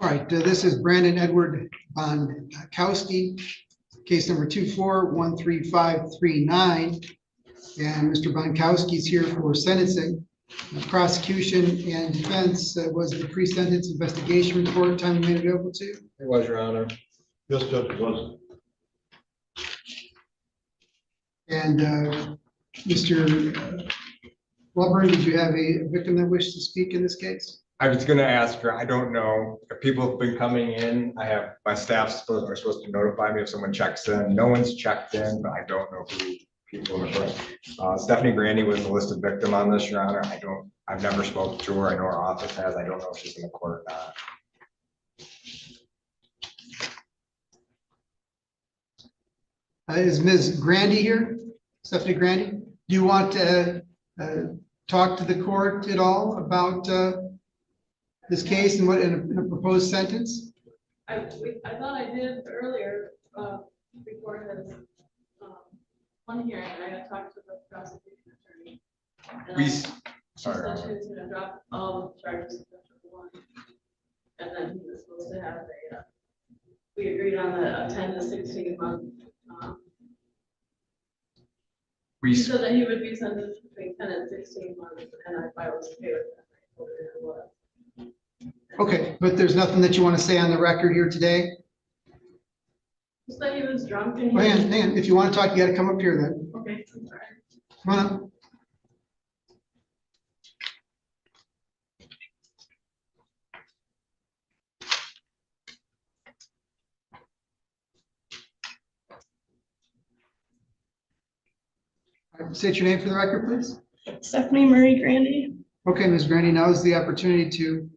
All right, this is Brandon Edward Bonkowski, case number 2413539. And Mr. Bonkowski is here for sentencing. Prosecution and defense was the pre-sentence investigation report time made available to you? It was, Your Honor. Yes, Judge, it was. And Mr. Wilburn, did you have a victim that wished to speak in this case? I was gonna ask her, I don't know if people have been coming in. I have, my staff are supposed to notify me if someone checks in. No one's checked in, but I don't know who people are. Stephanie Grandy was the listed victim on this, Your Honor. I've never spoken to her. I know her office has. I don't know if she's in the court or not. Is Ms. Grandy here? Stephanie Grandy? Do you want to talk to the court at all about this case and what in a proposed sentence? I thought I did earlier before his one hearing. I had talked to the prosecution attorney. Sorry, She said she was going to drop all the charges except for one, and then he was supposed to have we agreed on a 10 to 16 month. He said that he would be sentenced between 10 and 16 months, and I was okay with that. I told her it was. Okay, but there's nothing that you want to say on the record here today? He said he was drunk and Well, hang on. If you want to talk, you got to come up here then. okay, I'm sorry. Come on up. All right, state your name for the record, please. Stephanie Marie Grandy. Okay, Ms. Grandy, now is the opportunity to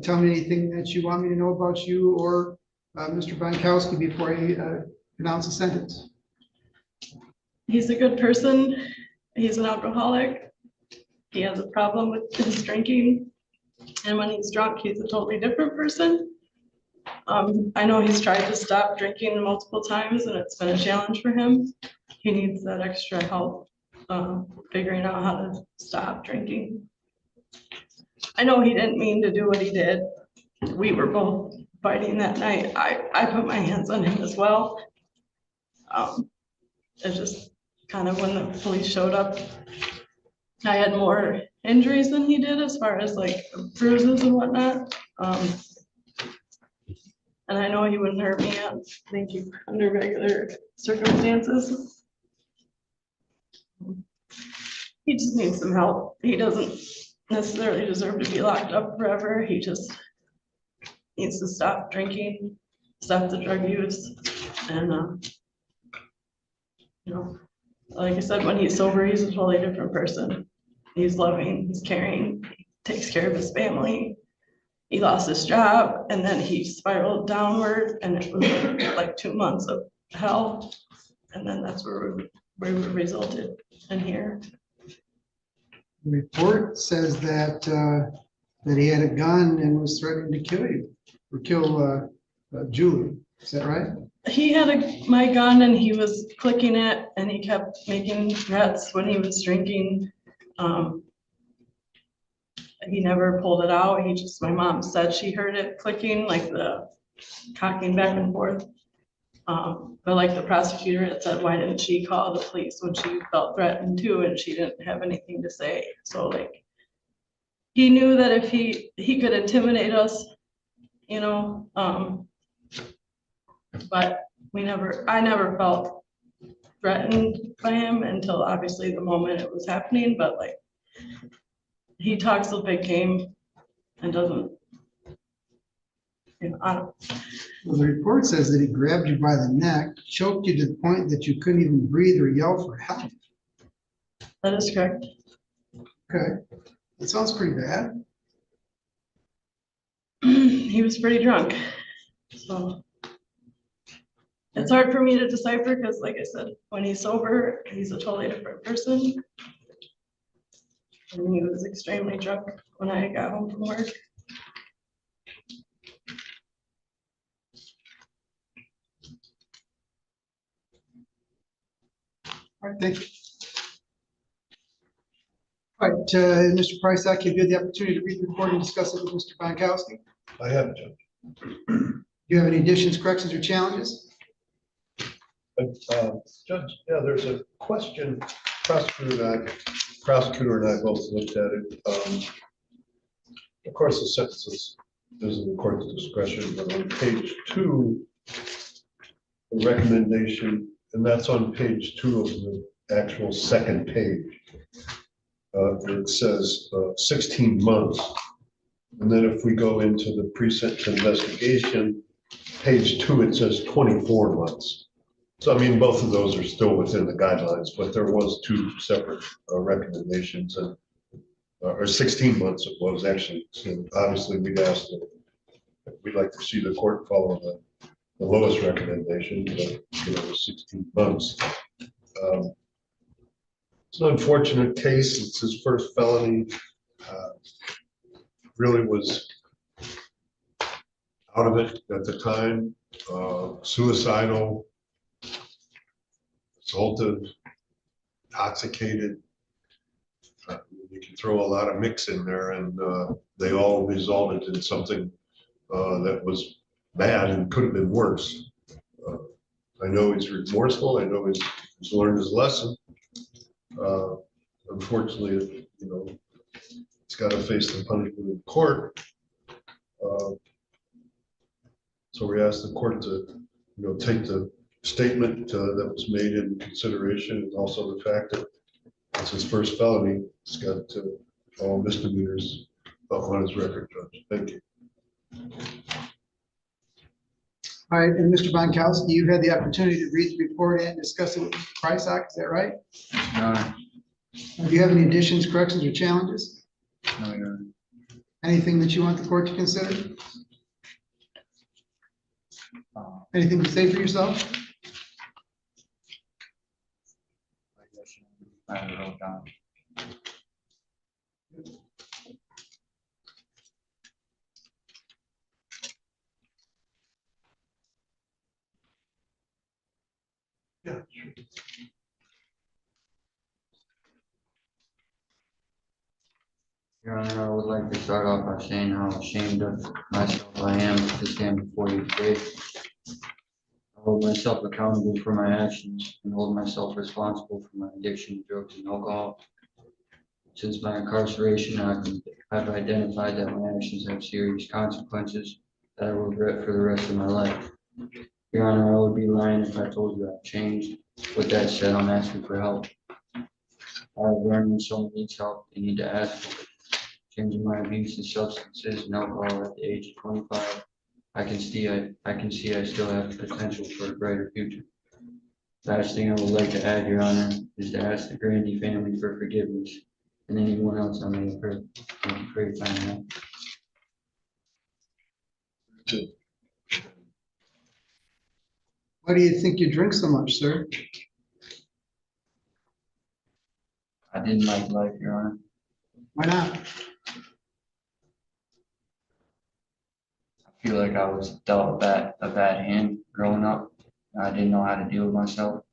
tell me anything that you want me to know about you or Mr. Bonkowski before I pronounce a sentence. He's a good person. He's an alcoholic. He has a problem with his drinking. And when he's drunk, he's a totally different person. I know he's tried to stop drinking multiple times and it's been a challenge for him. He needs that extra help figuring out how to stop drinking. I know he didn't mean to do what he did. We were both fighting that night. I put my hands on him as well. It's just kind of when the police showed up, I had more injuries than he did as far as like bruises and whatnot. And I know he wouldn't hurt me, thank you, under regular circumstances. He just needs some help. He doesn't necessarily deserve to be locked up forever. He just needs to stop drinking, stop the drug use, and you know, like I said, when he's sober, he's a totally different person. He's loving, he's caring, he takes care of his family. He lost his job and then he spiraled downward, and it was like 2 months of hell. And then that's where we resulted in here. The report says that that he had a gun and was threatening to kill you or kill Julie. Is that right? He had my gun and he was clicking it and he kept making threats when he was drinking. He never pulled it out. He just, my mom said she heard it clicking, like the cocking back and forth. But like the prosecutor had said, why didn't she call the police when she felt threatened too and she didn't have anything to say? So like, he knew that if he could intimidate us, you know, but I never felt threatened by him until obviously the moment it was happening. But like, he talks a big game and doesn't, you know, I don't. Well, the report says that he grabbed you by the neck, choked you to the point that you couldn't even breathe or yell for help. That is correct. Okay, that sounds pretty bad. He was pretty drunk, so it's hard for me to decipher because, like I said, when he's sober, he's a totally different person. And he was extremely drunk when I got home from work. All right, thank you. All right, Mr. Price, I give you the opportunity to read the report and discuss it with Mr. Bonkowski. I have, Judge. Do you have any additions, corrections, or challenges? Judge, yeah, there's a question, prosecutor and I both looked at it. Of course, the sentence is in the court's discretion, but on page 2, the recommendation, and that's on page 2 of the actual second page. It says 16 months. And then if we go into the pre-sentence investigation, page 2, it says 24 months. So I mean, both of those are still within the guidelines, but there was 2 separate recommendations, and or 16 months it was actually. So obviously, we'd like to see the court follow the lowest recommendation, but you know, 16 months. It's an unfortunate case. It's his first felony. Really was out of it at the time. Suicidal, assaulted, intoxicated. You can throw a lot of mix in there, and they all resulted in something that was bad and could have been worse. I know he's remorseful. I know he's learned his lesson. Unfortunately, you know, he's got to face the punishment in court. So we asked the court to, you know, take the statement that was made in consideration, and also the fact that it's his first felony. He's got all misdemeanors on his record, Judge. Thank you. All right, and Mr. Bonkowski, you had the opportunity to read the report and discuss it with Mr. Prysock, is that right? Do you have any additions, corrections, or challenges? No, Your Honor. Anything that you want the court to consider? Anything to say for yourself? I wrote down. Yeah, sure. Your Honor, I would like to start off by saying how ashamed of myself I am to stand before you today. I hold myself accountable for my actions and hold myself responsible for my addiction to drugs and alcohol. Since my incarceration, I've identified that my actions have serious consequences that I will regret for the rest of my life. Your Honor, I would be lying if I told you I've changed. With that said, I'm asking for help. I have learned when someone needs help, they need to ask for it. Changing my abuse of substances and alcohol at the age of 25, I can see I still have potential for a brighter future. Last thing I would like to add, Your Honor, is to ask the Grandy family for forgiveness and anyone else I may have hurt. Thank you for your time. Why do you think you drink so much, sir? I didn't like life, Your Honor. Why not? I feel like I was dealt a bad hand growing up. I didn't know how to deal with myself.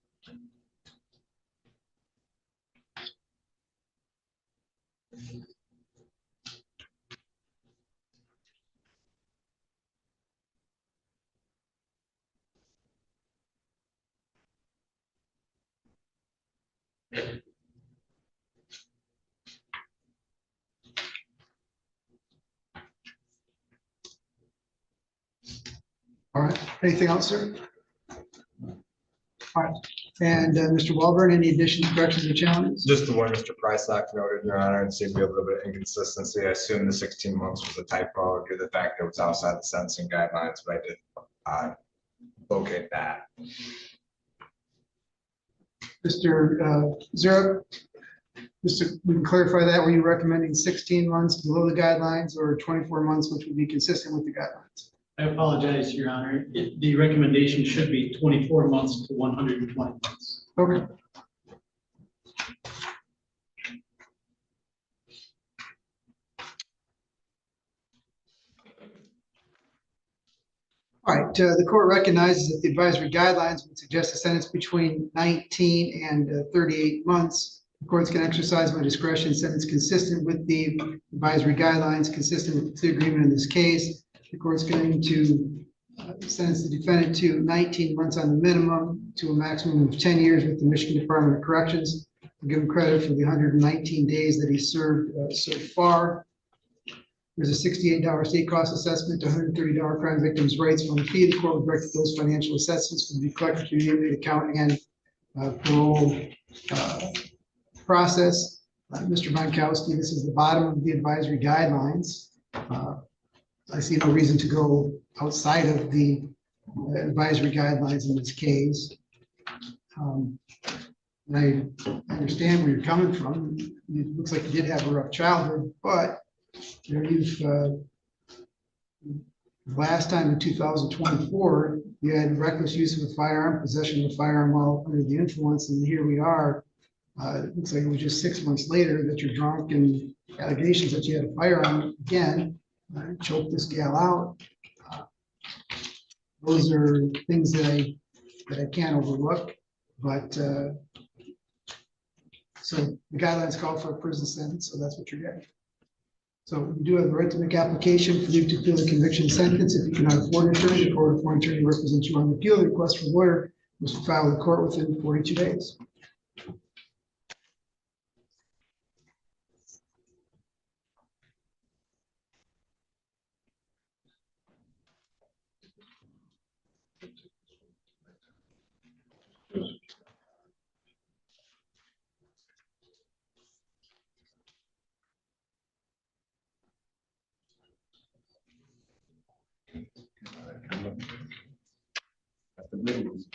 All right, anything else, sir? All right, and Mr. Walburn, any additions, corrections, or challenges? Just the one Mr. Prysock noted, Your Honor, and seemed to be a little bit of inconsistency. I assume the 16 months was a typo due to the fact that it was outside the sentencing guidelines, but I did locate that. Mr. Zerop, we can clarify that. Were you recommending 16 months below the guidelines or 24 months, which would be consistent with the guidelines? I apologize, Your Honor. The recommendation should be 24 months to 120 months. Okay. All right, the court recognizes that the advisory guidelines would suggest a sentence between 19 and 38 months. The courts can exercise my discretion, sentence consistent with the advisory guidelines, consistent with the agreement in this case. The court's going to sentence the defendant to 19 months on the minimum to a maximum of 10 years with the Michigan Department of Corrections. We'll give him credit for the 119 days that he served so far. There's a $68 state cost assessment, $130 crime victims' rights fund fee. The court will direct those financial assessments will be collected through the inmate account and parole process. Mr. Bonkowski, this is the bottom of the advisory guidelines. I see no reason to go outside of the advisory guidelines in this case. And I understand where you're coming from. It looks like you did have a rough childhood, but you know, last time in 2024, you had reckless use of a firearm, possession of a firearm while under the influence, and here we are. It looks like it was just 6 months later that you're drunk and allegations that you had a firearm again, choked this gal out. Those are things that I can't overlook, but so the guidelines call for a prison sentence, so that's what you're getting. So you do have the right to make application for you to appeal the conviction sentence. If you cannot afford an attorney, the court appointed attorney represents you on the appeal. The request for lawyer must be filed with the court within 42 days. At the meetings.